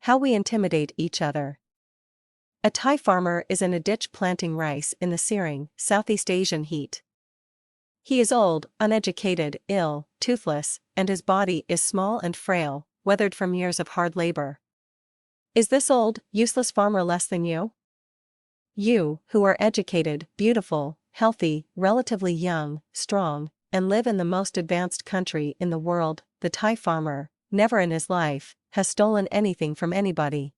How we intimidate each other. A Thai farmer is in a ditch planting rice in the searing, Southeast Asian heat. He is old, uneducated, ill, toothless, and his body is small and frail, weathered from years of hard labor. Is this old, useless farmer less than you? You, who are educated, beautiful, healthy, relatively young, strong, and live in the most advanced country in the world, the Thai farmer, never in his life, has stolen anything from anybody.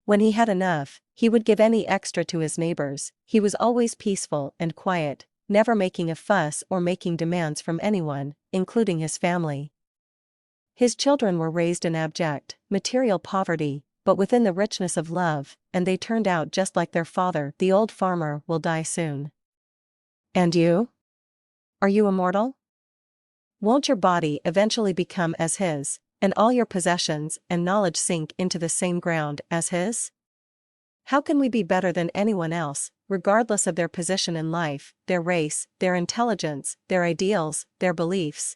When he had enough, he would give any extra to his neighbors. He was always peaceful and quiet, never making a fuss or making demands from anyone, including his family. His children were raised in abject, material poverty, but within the richness of love, and they turned out just like their father. The old farmer will die soon. And you? Are you immortal? Won't your body eventually become as his, and all your possessions and knowledge sink into the same ground as his? How can we be better than anyone else, regardless of their position in life, their race, their intelligence, their ideals, their beliefs?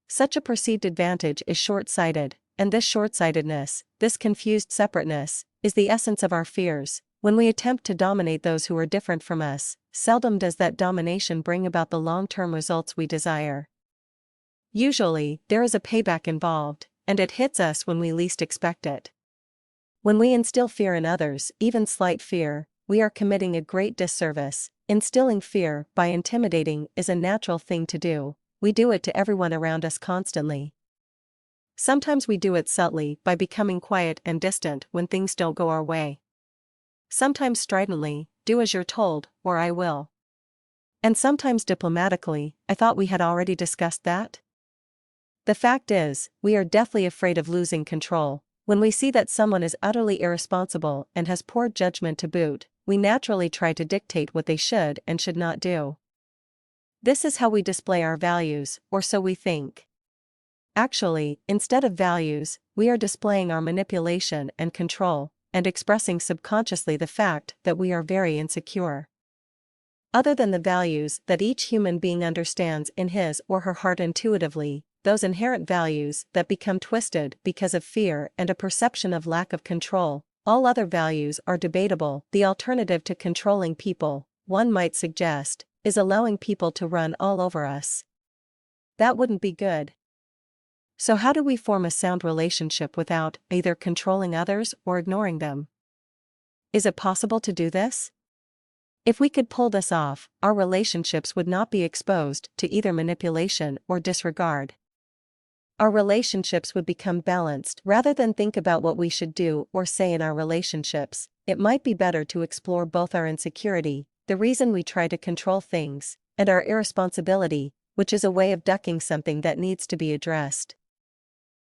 Such a perceived advantage is short-sighted, and this short-sightedness, this confused separateness, is the essence of our fears. When we attempt to dominate those who are different from us, seldom does that domination bring about the long-term results we desire. Usually, there is a payback involved, and it hits us when we least expect it. When we instill fear in others, even slight fear, we are committing a great disservice. Instilling fear by intimidating is a natural thing to do. We do it to everyone around us constantly. Sometimes we do it subtly by becoming quiet and distant when things don't go our way. Sometimes stridently, do as you're told, or I will. And sometimes diplomatically, I thought we had already discussed that? The fact is, we are deathly afraid of losing control. When we see that someone is utterly irresponsible and has poor judgment to boot, we naturally try to dictate what they should and should not do. This is how we display our values, or so we think. Actually, instead of values, we are displaying our manipulation and control, and expressing subconsciously the fact that we are very insecure. Other than the values that each human being understands in his or her heart intuitively, those inherent values that become twisted because of fear and a perception of lack of control, all other values are debatable. The alternative to controlling people, one might suggest, is allowing people to run all over us. That wouldn't be good. So how do we form a sound relationship without either controlling others or ignoring them? Is it possible to do this? If we could pull this off, our relationships would not be exposed to either manipulation or disregard. Our relationships would become balanced. Rather than think about what we should do or say in our relationships, it might be better to explore both our insecurity, the reason we try to control things, and our irresponsibility, which is a way of ducking something that needs to be addressed.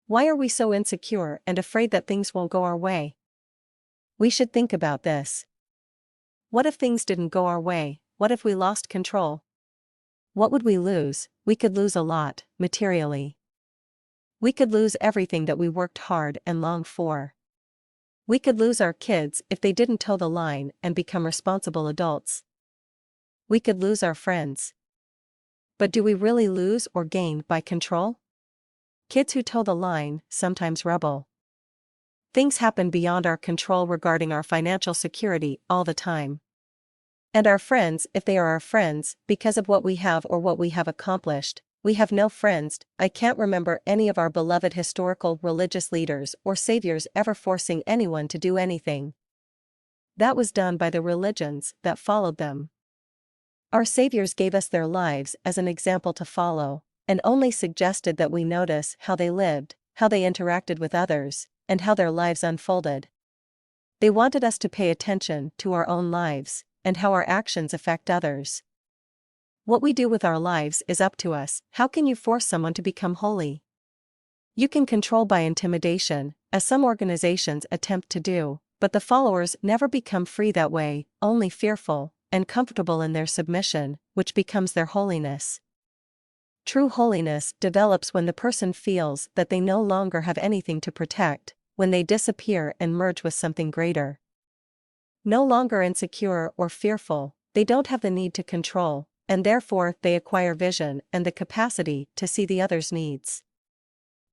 Why are we so insecure and afraid that things won't go our way? We should think about this. What if things didn't go our way? What if we lost control? What would we lose? We could lose a lot, materially. We could lose everything that we worked hard and longed for. We could lose our kids if they didn't toe the line and become responsible adults. We could lose our friends. But do we really lose or gain by control? Kids who toe the line sometimes rebel. Things happen beyond our control regarding our financial security all the time. And our friends, if they are our friends, because of what we have or what we have accomplished, we have no friends. I can't remember any of our beloved historical religious leaders or saviors ever forcing anyone to do anything. That was done by the religions that followed them. Our saviors gave us their lives as an example to follow, and only suggested that we notice how they lived, how they interacted with others, and how their lives unfolded. They wanted us to pay attention to our own lives, and how our actions affect others. What we do with our lives is up to us. How can you force someone to become holy? You can control by intimidation, as some organizations attempt to do, but the followers never become free that way, only fearful, and comfortable in their submission, which becomes their holiness. True holiness develops when the person feels that they no longer have anything to protect, when they disappear and merge with something greater. No longer insecure or fearful, they don't have the need to control, and therefore they acquire vision and the capacity to see the other's needs.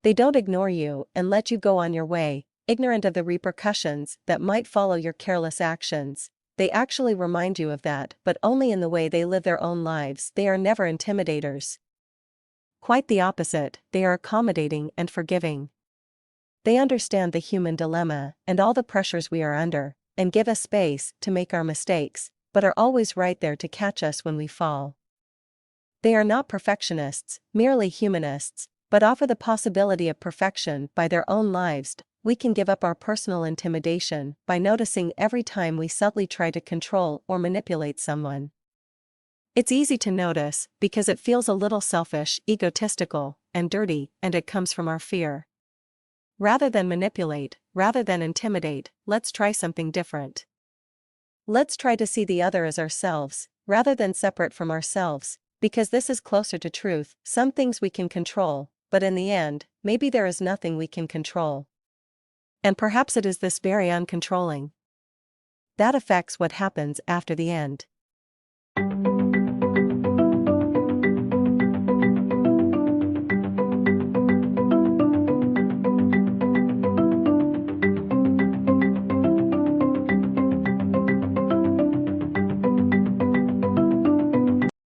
They don't ignore you and let you go on your way, ignorant of the repercussions that might follow your careless actions. They actually remind you of that, but only in the way they live their own lives. They are never intimidators. Quite the opposite, they are accommodating and forgiving. They understand the human dilemma and all the pressures we are under, and give us space to make our mistakes, but are always right there to catch us when we fall. They are not perfectionists, merely humanists, but offer the possibility of perfection by their own lives. We can give up our personal intimidation by noticing every time we subtly try to control or manipulate someone. It's easy to notice because it feels a little selfish, egotistical, and dirty, and it comes from our fear. Rather than manipulate, rather than intimidate, let's try something different. Let's try to see the other as ourselves, rather than separate from ourselves, because this is closer to truth. Some things we can control, but in the end, maybe there is nothing we can control. And perhaps it is this very uncontrolling that affects what happens after the end.